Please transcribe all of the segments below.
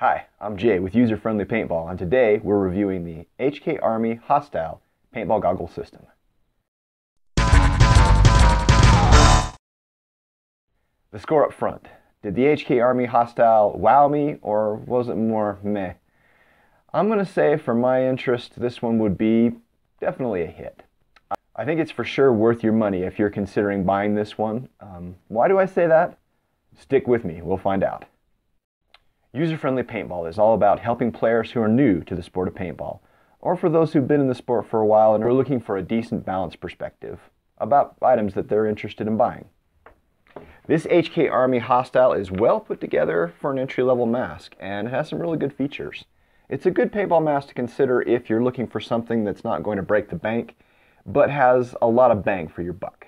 Hi, I'm Jay with User Friendly Paintball, and today we're reviewing the HK Army HSTL Paintball Goggle System. The score up front. Did the HK Army HSTL wow me, or was it more meh? I'm going to say for my interest, this one would be definitely a hit. I think it's for sure worth your money if you're considering buying this one. Why do I say that? Stick with me, we'll find out. User-friendly paintball is all about helping players who are new to the sport of paintball, or for those who've been in the sport for a while and are looking for a decent balanced perspective about items that they're interested in buying. This HK Army HSTL is well put together for an entry-level mask, and it has some really good features. It's a good paintball mask to consider if you're looking for something that's not going to break the bank, but has a lot of bang for your buck.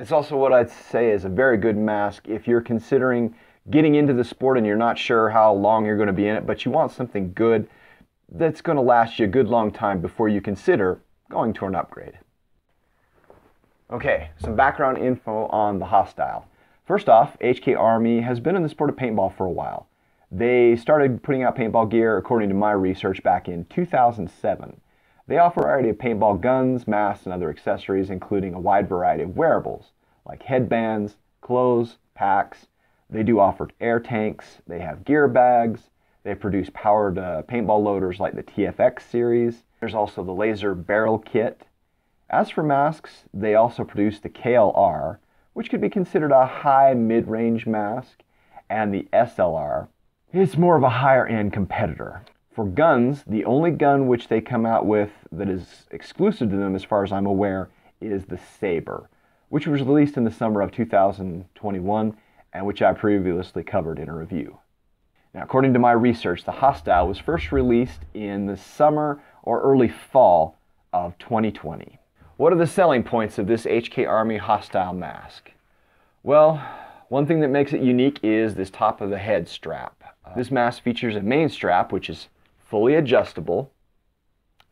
It's also what I'd say is a very good mask if you're considering getting into the sport and you're not sure how long you're going to be in it, but you want something good that's going to last you a good long time before you consider going to an upgrade. Okay, some background info on the HSTL. First off, HK Army has been in the sport of paintball for a while. They started putting out paintball gear, according to my research, back in 2007. They offer a variety of paintball guns, masks, and other accessories, including a wide variety of wearables, like headbands, clothes, packs. They do offer air tanks, they have gear bags, they produce powered paintball loaders like the TFX series. There's also the laser barrel kit. As for masks, they also produce the KLR, which could be considered a high mid-range mask, and the SLR. It's more of a higher end competitor. For guns, the only gun which they come out with that is exclusive to them as far as I'm aware is the Saber, which was released in the summer of 2021 and which I previously covered in a review. Now, according to my research, the HSTL was first released in the summer or early fall of 2020. What are the selling points of this HK Army HSTL mask? Well, one thing that makes it unique is this top of the head strap. This mask features a main strap, which is fully adjustable,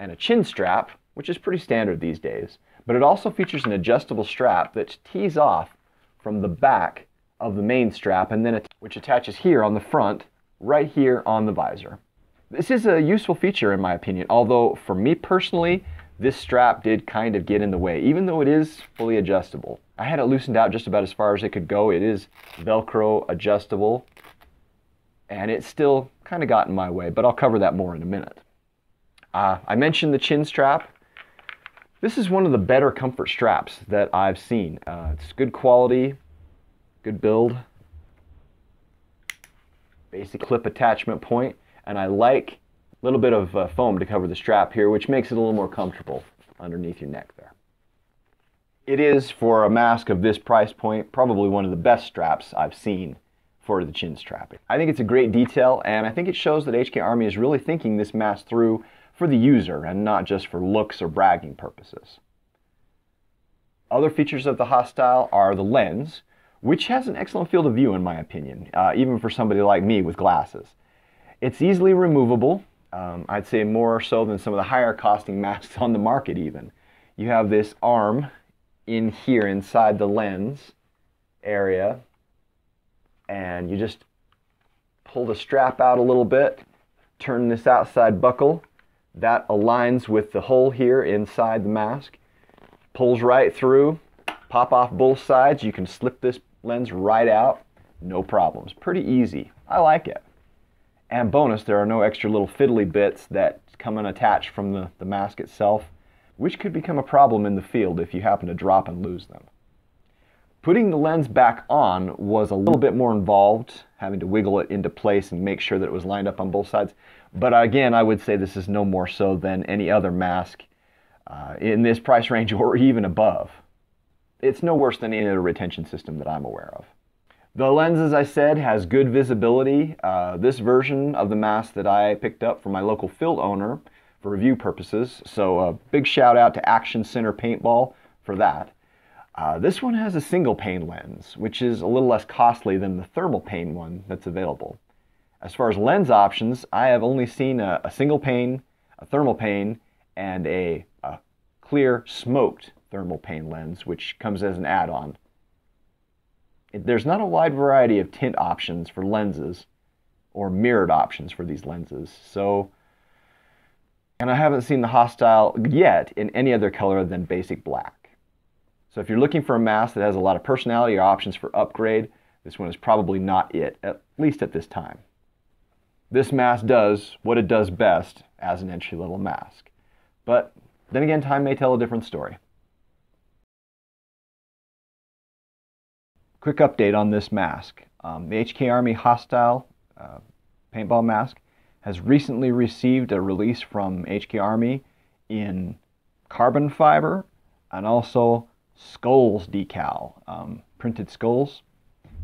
and a chin strap, which is pretty standard these days. But it also features an adjustable strap that tees off from the back of the main strap, and then which attaches here on the front, right here on the visor. This is a useful feature in my opinion, although for me personally, this strap did kind of get in the way, even though it is fully adjustable. I had it loosened out just about as far as it could go. It is Velcro adjustable, and it still kind of got in my way, but I'll cover that more in a minute. I mentioned the chin strap. This is one of the better comfort straps that I've seen. It's good quality, good build, basic clip attachment point, and I like a little bit of foam to cover the strap here, which makes it a little more comfortable underneath your neck there. It is, for a mask of this price point, probably one of the best straps I've seen for the chin strapping. I think it's a great detail, and I think it shows that HK Army is really thinking this mask through for the user and not just for looks or bragging purposes. Other features of the HSTL are the lens, which has an excellent field of view in my opinion, even for somebody like me with glasses. It's easily removable, I'd say more so than some of the higher costing masks on the market even. You have this arm in here inside the lens area, and you just pull the strap out a little bit, turn this outside buckle, that aligns with the hole here inside the mask, pulls right through, pop off both sides. You can slip this lens right out, no problems. Pretty easy. I like it. And bonus, there are no extra little fiddly bits that come unattached from the mask itself, which could become a problem in the field if you happen to drop and lose them. Putting the lens back on was a little bit more involved, having to wiggle it into place and make sure that it was lined up on both sides. But again, I would say this is no more so than any other mask in this price range or even above. It's no worse than any other retention system that I'm aware of. The lens, as I said, has good visibility. This version of the mask that I picked up from my local field owner for review purposes, so a big shout out to Action Center Paintball for that. This one has a single pane lens, which is a little less costly than the thermal pane one that's available. As far as lens options, I have only seen a single pane, a thermal pane, and a clear smoked thermal pane lens, which comes as an add-on. There's not a wide variety of tint options for lenses or mirrored options for these lenses. So, and I haven't seen the Hostile yet in any other color than basic black. So if you're looking for a mask that has a lot of personality or options for upgrade, this one is probably not it, at least at this time. This mask does what it does best as an entry-level mask. But then again, time may tell a different story. Quick update on this mask. The HK Army Hostile paintball mask has recently received a release from HK Army in carbon fiber and also skulls decal, printed skulls.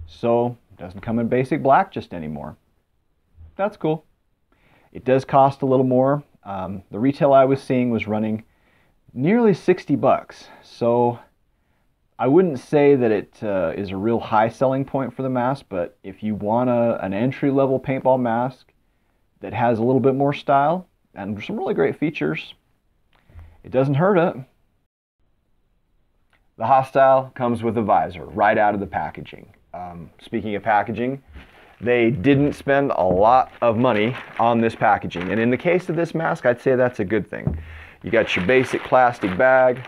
So it doesn't come in basic black just anymore. That's cool. It does cost a little more. The retail I was seeing was running nearly 60 bucks. So I wouldn't say that it is a real high selling point for the mask, but if you want an entry-level paintball mask that has a little bit more style and some really great features, it doesn't hurt it. The Hostile comes with a visor right out of the packaging. Speaking of packaging, they didn't spend a lot of money on this packaging, and in the case of this mask, I'd say that's a good thing. You got your basic plastic bag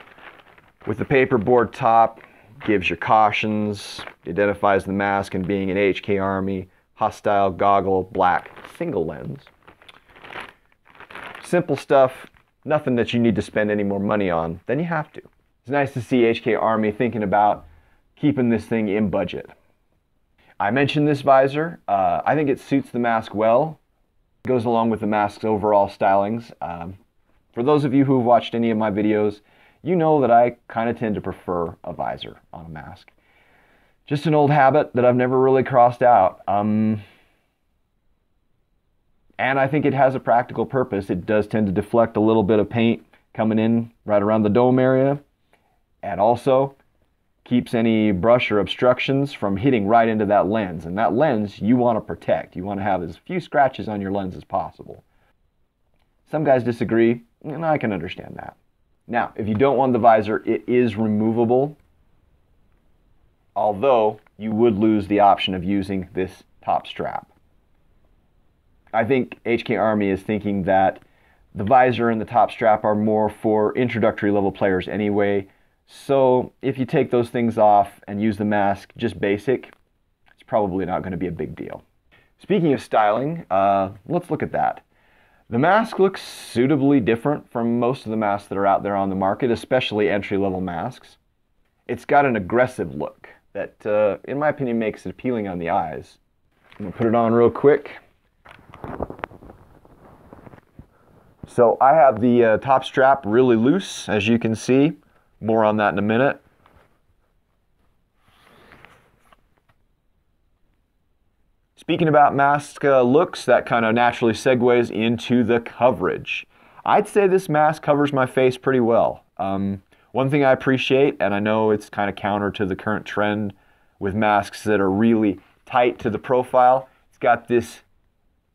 with the paperboard top, gives your cautions, identifies the mask and being an HK Army Hostile Goggle black single lens. Simple stuff, nothing that you need to spend any more money on than you have to. It's nice to see HK Army thinking about keeping this thing in budget. I mentioned this visor. I think it suits the mask well. It goes along with the mask's overall stylings. For those of you who have watched any of my videos, you know that I kind of tend to prefer a visor on a mask. Just an old habit that I've never really crossed out. And I think it has a practical purpose. It does tend to deflect a little bit of paint coming in right around the dome area, and also keeps any brush or obstructions from hitting right into that lens. And that lens you want to protect. You want to have as few scratches on your lens as possible. Some guys disagree, and I can understand that. Now, if you don't want the visor, it is removable, although you would lose the option of using this top strap. I think HK Army is thinking that the visor and the top strap are more for introductory level players anyway, so if you take those things off and use the mask just basic, it's probably not going to be a big deal. Speaking of styling, let's look at that. The mask looks suitably different from most of the masks that are out there on the market, especially entry-level masks. It's got an aggressive look that, in my opinion, makes it appealing on the eyes. I'm going to put it on real quick. So I have the top strap really loose, as you can see. More on that in a minute. Speaking about mask looks, that kind of naturally segues into the coverage. I'd say this mask covers my face pretty well. One thing I appreciate, and I know it's kind of counter to the current trend with masks that are really tight to the profile, it's got this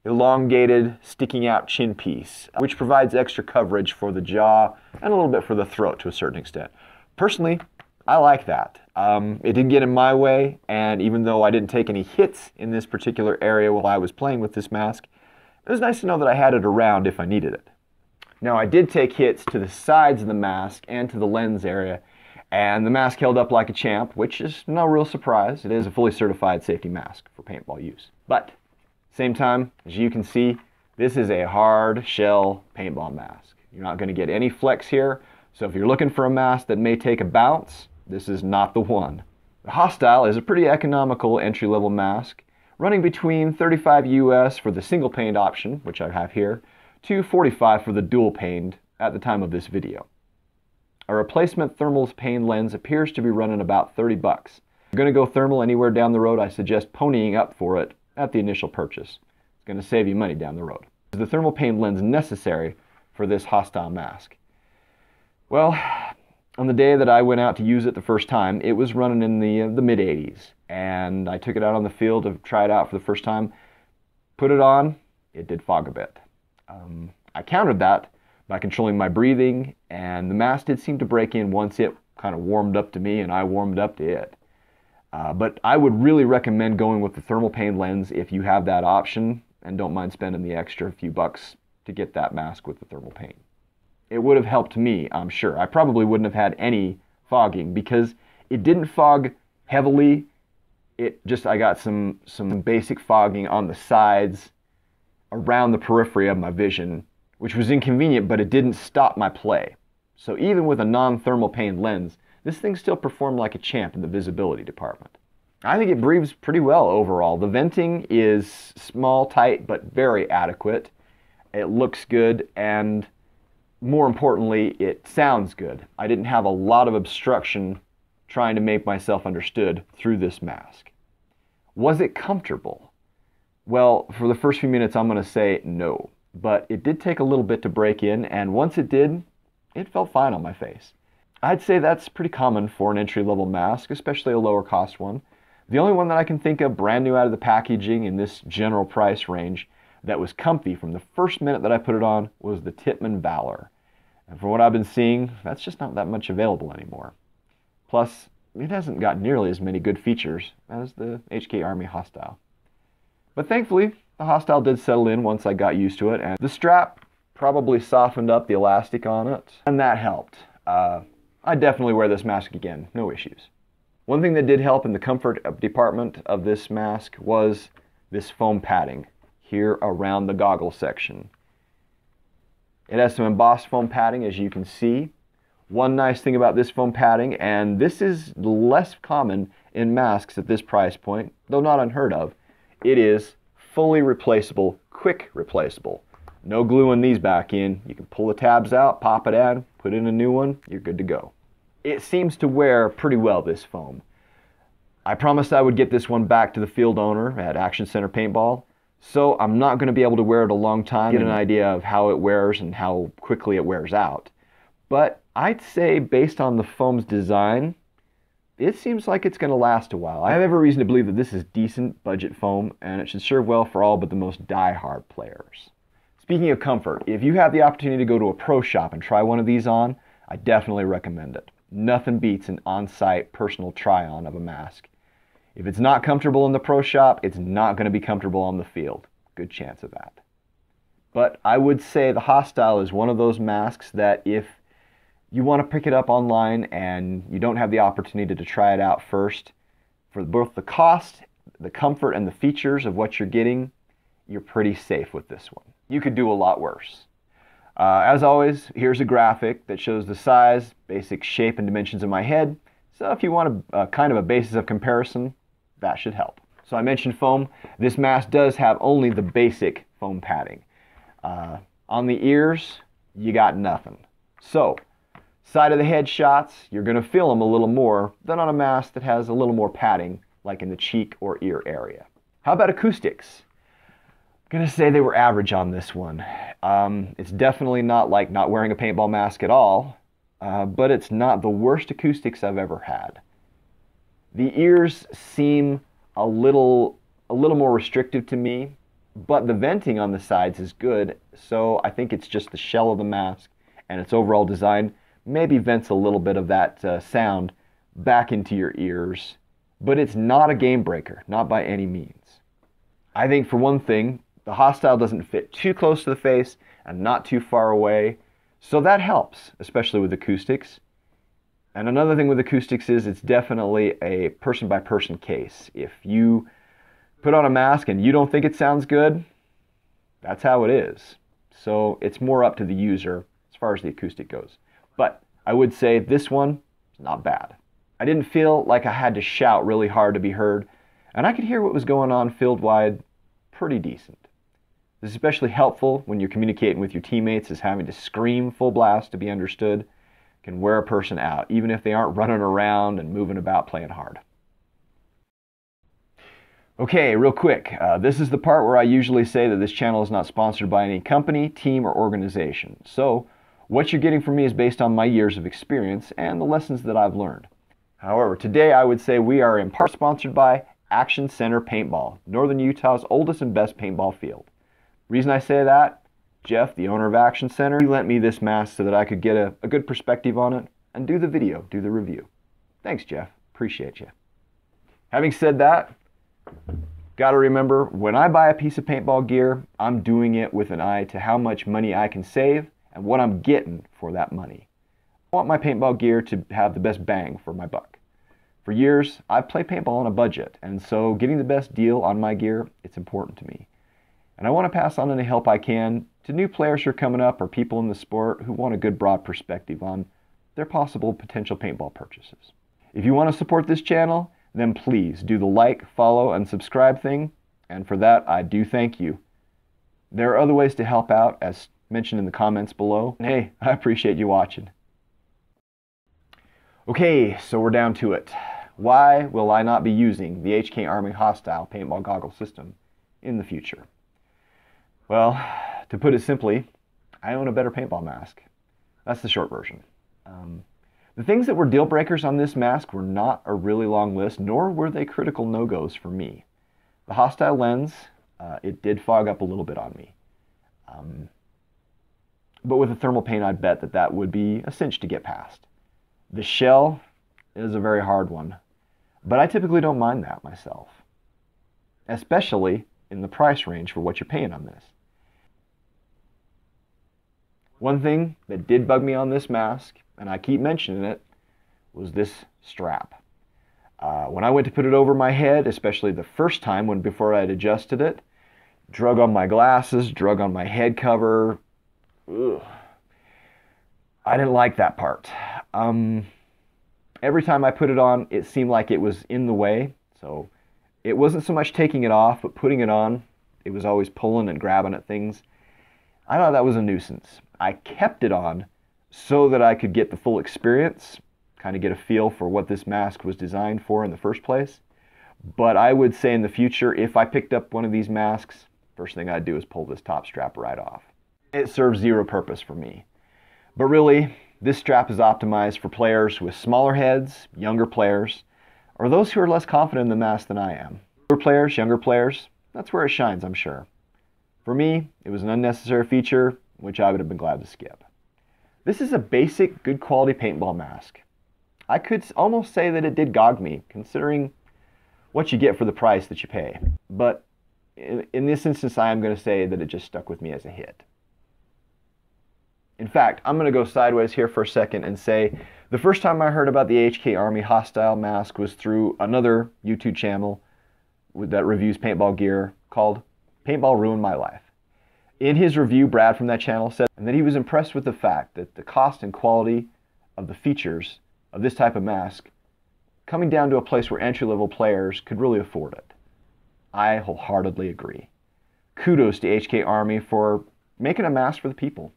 elongated, sticking out chin piece, which provides extra coverage for the jaw and a little bit for the throat to a certain extent. Personally, I like that. It didn't get in my way, and even though I didn't take any hits in this particular area while I was playing with this mask, it was nice to know that I had it around if I needed it. Now, I did take hits to the sides of the mask and to the lens area, and the mask held up like a champ, which is no real surprise. It is a fully certified safety mask for paintball use. But same time, as you can see, this is a hard shell paintball mask. You're not going to get any flex here, so if you're looking for a mask that may take a bounce, this is not the one. The Hostile is a pretty economical entry-level mask, running between $35 US for the single pane option, which I have here, to $45 for the dual paned at the time of this video. A replacement thermal pane lens appears to be running about 30 bucks. If you're going to go thermal anywhere down the road, I suggest ponying up for it at the initial purchase. It's going to save you money down the road. Is the thermal pane lens necessary for this Hostile mask? Well, on the day that I went out to use it the first time, it was running in the mid-80s, and I took it out on the field to try it out for the first time, put it on, it did fog a bit. I countered that by controlling my breathing, and the mask did seem to break in once it kind of warmed up to me and I warmed up to it. But I would really recommend going with the thermal pane lens if you have that option. and don't mind spending the extra few bucks to get that mask with the thermal paint. It would have helped me, I'm sure. I probably wouldn't have had any fogging because it didn't fog heavily. I got some basic fogging on the sides around the periphery of my vision, which was inconvenient, but it didn't stop my play. So even with a non-thermal paint lens, this thing still performed like a champ in the visibility department. I think it breathes pretty well overall. The venting is small, tight, but very adequate. It looks good, and more importantly, it sounds good. I didn't have a lot of obstruction trying to make myself understood through this mask. Was it comfortable? Well, for the first few minutes, I'm going to say no. But it did take a little bit to break in, and once it did, it felt fine on my face. I'd say that's pretty common for an entry-level mask, especially a lower cost one. The only one that I can think of brand new out of the packaging in this general price range that was comfy from the first minute that I put it on was the Tippmann Valor. And from what I've been seeing, that's just not that much available anymore. Plus, it hasn't got nearly as many good features as the HK Army Hostile. But thankfully, the Hostile did settle in once I got used to it, and the strap probably softened up the elastic on it, and that helped. I'd definitely wear this mask again, no issues. One thing that did help in the comfort department of this mask was this foam padding here around the goggle section. It has some embossed foam padding, as you can see. One nice thing about this foam padding, and this is less common in masks at this price point, though not unheard of, it is fully replaceable, quick replaceable. No gluing these back in. You can pull the tabs out, pop it in, put in a new one, you're good to go. It seems to wear pretty well, this foam. I promised I would get this one back to the field owner at Action Center Paintball, so I'm not going to be able to wear it a long time, get an idea of how it wears and how quickly it wears out. But I'd say based on the foam's design, it seems like it's going to last a while. I have every reason to believe that this is decent budget foam, and it should serve well for all but the most die-hard players. Speaking of comfort, if you have the opportunity to go to a pro shop and try one of these on, I definitely recommend it. Nothing beats an on-site personal try-on of a mask. If it's not comfortable in the pro shop, it's not going to be comfortable on the field. Good chance of that. But I would say the Hostile is one of those masks that if you want to pick it up online and you don't have the opportunity to try it out first, for both the cost, the comfort, and the features of what you're getting, you're pretty safe with this one. You could do a lot worse. As always, here's a graphic that shows the size, basic shape, and dimensions of my head. So if you want a kind of a basis of comparison, that should help. So I mentioned foam. This mask does have only the basic foam padding. On the ears, you got nothing. So, side of the head shots, you're going to feel them a little more than on a mask that has a little more padding, like in the cheek or ear area. How about acoustics? I'm going to say they were average on this one. It's definitely not like not wearing a paintball mask at all, but it's not the worst acoustics I've ever had. The ears seem a little more restrictive to me, but the venting on the sides is good, so I think it's just the shell of the mask and its overall design maybe vents a little bit of that sound back into your ears, but it's not a game breaker, not by any means. I think for one thing, the Hostile doesn't fit too close to the face and not too far away, so that helps, especially with acoustics. And another thing with acoustics is it's definitely a person-by-person case. If you put on a mask and you don't think it sounds good, that's how it is. So it's more up to the user as far as the acoustic goes. But I would say this one is not bad. I didn't feel like I had to shout really hard to be heard, and I could hear what was going on field-wide pretty decent. This is especially helpful when you're communicating with your teammates, as having to scream full blast to be understood can wear a person out, even if they aren't running around and moving about playing hard. Okay, real quick, this is the part where I usually say that this channel is not sponsored by any company, team, or organization. So, what you're getting from me is based on my years of experience and the lessons that I've learned. However, today I would say we are in part sponsored by Action Center Paintball, Northern Utah's oldest and best paintball field. Reason I say that, Jeff, the owner of Action Center, he lent me this mask so that I could get a good perspective on it and do the video, do the review. Thanks, Jeff. Appreciate you. Having said that, Got to remember, when I buy a piece of paintball gear, I'm doing it with an eye to how much money I can save and what I'm getting for that money. I want my paintball gear to have the best bang for my buck. For years, I've played paintball on a budget, and so getting the best deal on my gear, it's important to me. And I want to pass on any help I can to new players who are coming up or people in the sport who want a good broad perspective on their possible potential paintball purchases. If you want to support this channel, then please do the like, follow, and subscribe thing, and for that I do thank you. There are other ways to help out, as mentioned in the comments below. And hey, I appreciate you watching. Okay, so we're down to it. Why will I not be using the HK Army Hostile paintball goggle system in the future? Well, to put it simply, I own a better paintball mask. That's the short version. The things that were deal breakers on this mask were not a really long list, nor were they critical no-goes for me. The Hostile lens, it did fog up a little bit on me. But with a thermal paint, I'd bet that that would be a cinch to get past. The shell is a very hard one, but I typically don't mind that myself, especially in the price range for what you're paying on this. One thing that did bug me on this mask, and I keep mentioning it, was this strap. When I went to put it over my head, especially the first time before I'd adjusted it, drug on my glasses, drug on my head cover. Ugh. I didn't like that part. Every time I put it on, it seemed like it was in the way. So it wasn't so much taking it off, but putting it on, it was always pulling and grabbing at things. I thought that was a nuisance. I kept it on so that I could get the full experience, kind of get a feel for what this mask was designed for in the first place. But I would say in the future, if I picked up one of these masks, first thing I'd do is pull this top strap right off. It serves zero purpose for me. But really, this strap is optimized for players with smaller heads, younger players, or those who are less confident in the mask than I am. Older players, younger players, that's where it shines, I'm sure. For me, it was an unnecessary feature, which I would have been glad to skip. This is a basic, good quality paintball mask. I could almost say that it did gog me, considering what you get for the price that you pay. But in this instance, I am going to say that it just stuck with me as a hit. In fact, I'm going to go sideways here for a second and say the first time I heard about the HK Army Hostile mask was through another YouTube channel that reviews paintball gear called Paintball Ruined My Life. In his review, Brad from that channel said that he was impressed with the fact that the cost and quality of the features of this type of mask coming down to a place where entry-level players could really afford it. I wholeheartedly agree. Kudos to HK Army for making a mask for the people.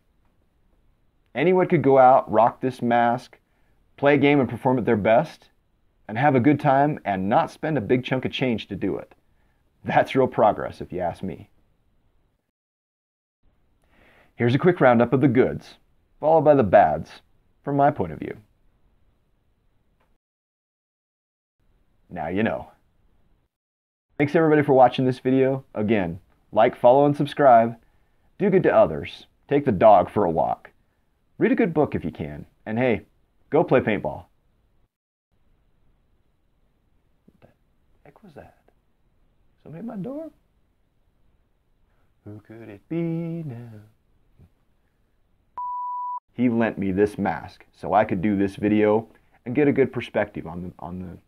Anyone could go out, rock this mask, play a game and perform at their best, and have a good time and not spend a big chunk of change to do it. That's real progress, if you ask me. Here's a quick roundup of the goods, followed by the bads, from my point of view. Now you know. Thanks everybody for watching this video. Again, like, follow, and subscribe. Do good to others. Take the dog for a walk. Read a good book if you can. And hey, go play paintball. What the heck was that? Somebody at my door? Who could it be now? He lent me this mask so I could do this video and get a good perspective on the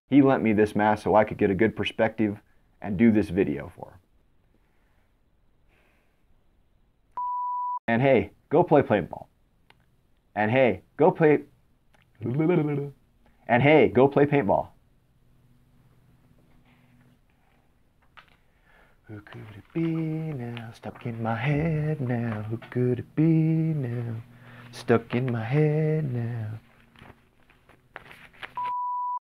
He lent me this mask so I could get a good perspective and do this video for him. And hey, go play paintball. And hey, go play And hey, go play paintball. Who could it be now? Stuck in my head now. Who could it be now? Stuck in my head now.